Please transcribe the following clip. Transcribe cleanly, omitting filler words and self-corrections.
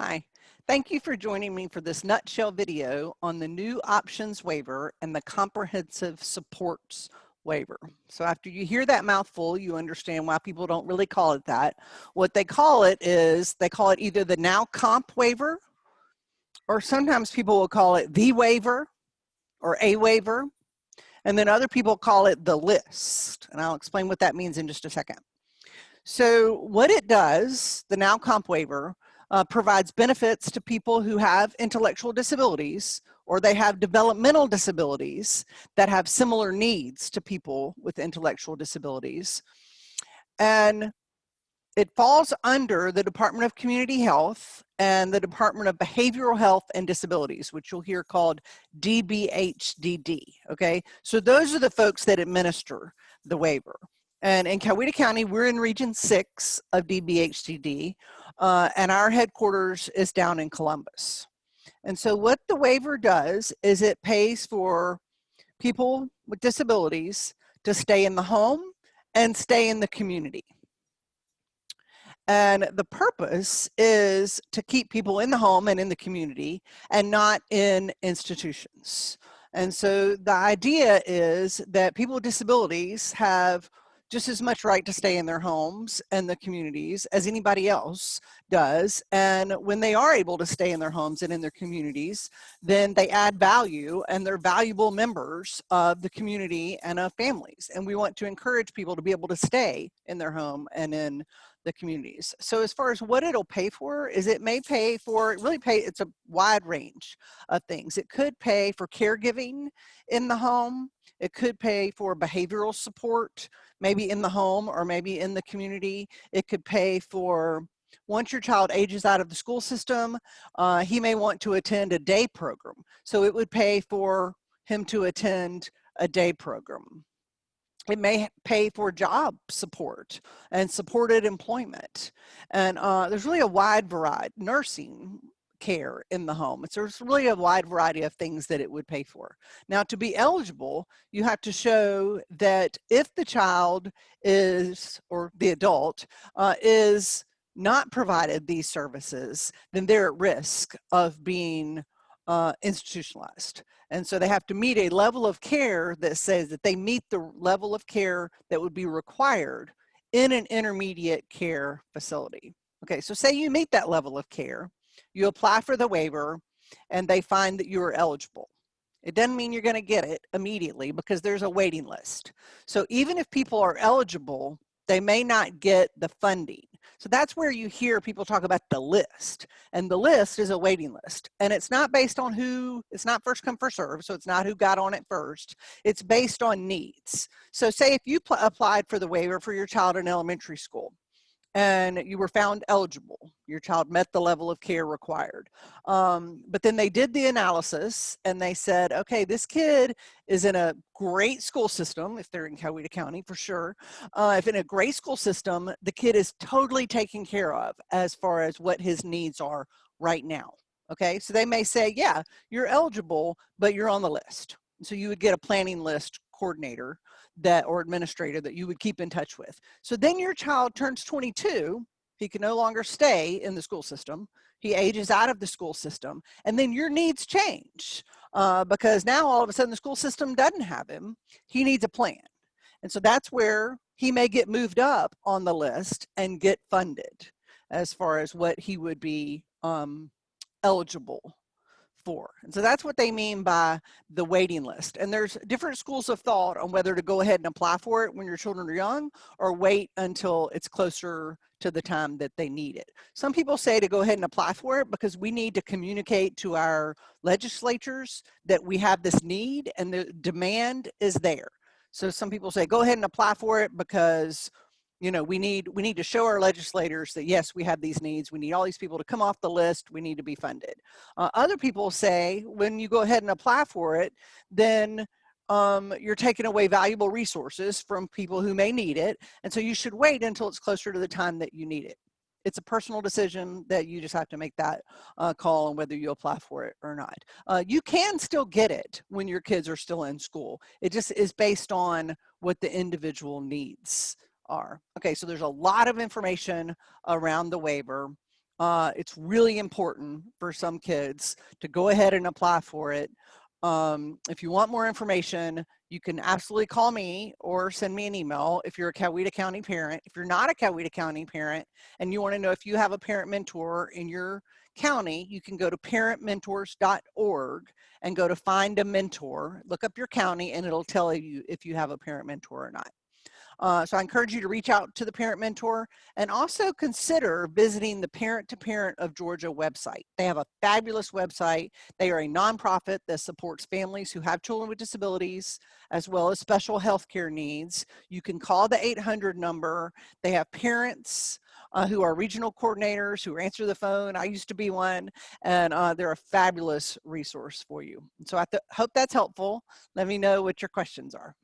Hi, thank you for joining me for this nutshell video on the new options waiver and the comprehensive supports waiver. So after you hear that mouthful, you understand why people don't really call it that. What they call it is, they call it either the now comp waiver, or sometimes people will call it the waiver or a waiver. And then other people call it the list. And I'll explain what that means in just a second. So what it does, the now comp waiver, provides benefits to people who have intellectual disabilities or they have developmental disabilities that have similar needs to people with intellectual disabilities. And it falls under the Department of Community Health and the Department of Behavioral Health and Disabilities, which you'll hear called DBHDD, okay? So those are the folks that administer the waiver. And in Coweta County, we're in Region 6 of DBHDD, and our headquarters is down in Columbus. And so what the waiver does is it pays for people with disabilities to stay in the home and stay in the community. And the purpose is to keep people in the home and in the community and not in institutions. And so the idea is that people with disabilities have just as much right to stay in their homes and the communities as anybody else does. And when they are able to stay in their homes and in their communities, then they add value and they're valuable members of the community and of families. And we want to encourage people to be able to stay in their home and in the communities. So as far as what it'll pay for is it may pay for, it's a wide range of things. It could pay for caregiving in the home. It could pay for behavioral support, maybe in the home or maybe in the community. It could pay for, once your child ages out of the school system, he may want to attend a day program. So it would pay for him to attend a day program. It may pay for job support and supported employment. And there's really a wide variety, nursing care in the home. There's really a wide variety of things that it would pay for. Now, to be eligible, you have to show that if the child is, or the adult, is not provided these services, then they're at risk of being institutionalized. And so they have to meet a level of care that says that they meet the level of care that would be required in an intermediate care facility. Okay, so say you meet that level of care, you apply for the waiver, and they find that you are eligible. It doesn't mean you're going to get it immediately because there's a waiting list. So even if people are eligible, they may not get the funding. So that's where you hear people talk about the list. And the list is a waiting list. And it's not based on it's not first come, first serve. So it's not who got on it first. It's based on needs. So say if you applied for the waiver for your child in elementary school, and you were found eligible, your child met the level of care required. But then they did the analysis and they said, okay, this kid is in a great school system, if they're in Coweta County for sure. If in a great school system, the kid is totally taken care of as far as what his needs are right now. Okay, so they may say, yeah, you're eligible, but you're on the list. So you would get a planning list coordinator or administrator that you would keep in touch with. So then your child turns 22, he can no longer stay in the school system, he ages out of the school system, and then your needs change because now all of a sudden the school system doesn't have him, he needs a plan. And so that's where he may get moved up on the list and get funded as far as what he would be eligible for. And so that's what they mean by the waiting list. And there's different schools of thought on whether to go ahead and apply for it when your children are young or wait until it's closer to the time that they need it. Some people say to go ahead and apply for it because we need to communicate to our legislatures that we have this need and the demand is there. So some people say go ahead and apply for it because we need to show our legislators that yes, we have these needs. We need all these people to come off the list. We need to be funded. Other people say when you go ahead and apply for it, then you're taking away valuable resources from people who may need it. And so you should wait until it's closer to the time that you need it. It's a personal decision that you just have to make that call on whether you apply for it or not. You can still get it when your kids are still in school. It just is based on what the individual needs are. Okay, so there's a lot of information around the waiver. It's really important for some kids to go ahead and apply for it. If you want more information, you can absolutely call me or send me an email if you're a Coweta County parent. If you're not a Coweta County parent and you want to know if you have a parent mentor in your county, you can go to parentmentors.org and go to find a mentor, look up your county, and it'll tell you if you have a parent mentor or not. So I encourage you to reach out to the parent mentor and also consider visiting the Parent to Parent of Georgia website. They have a fabulous website. They are a nonprofit that supports families who have children with disabilities as well as special health care needs. You can call the 800 number. They have parents who are regional coordinators who answer the phone. I used to be one, and they're a fabulous resource for you. So I hope that's helpful. Let me know what your questions are.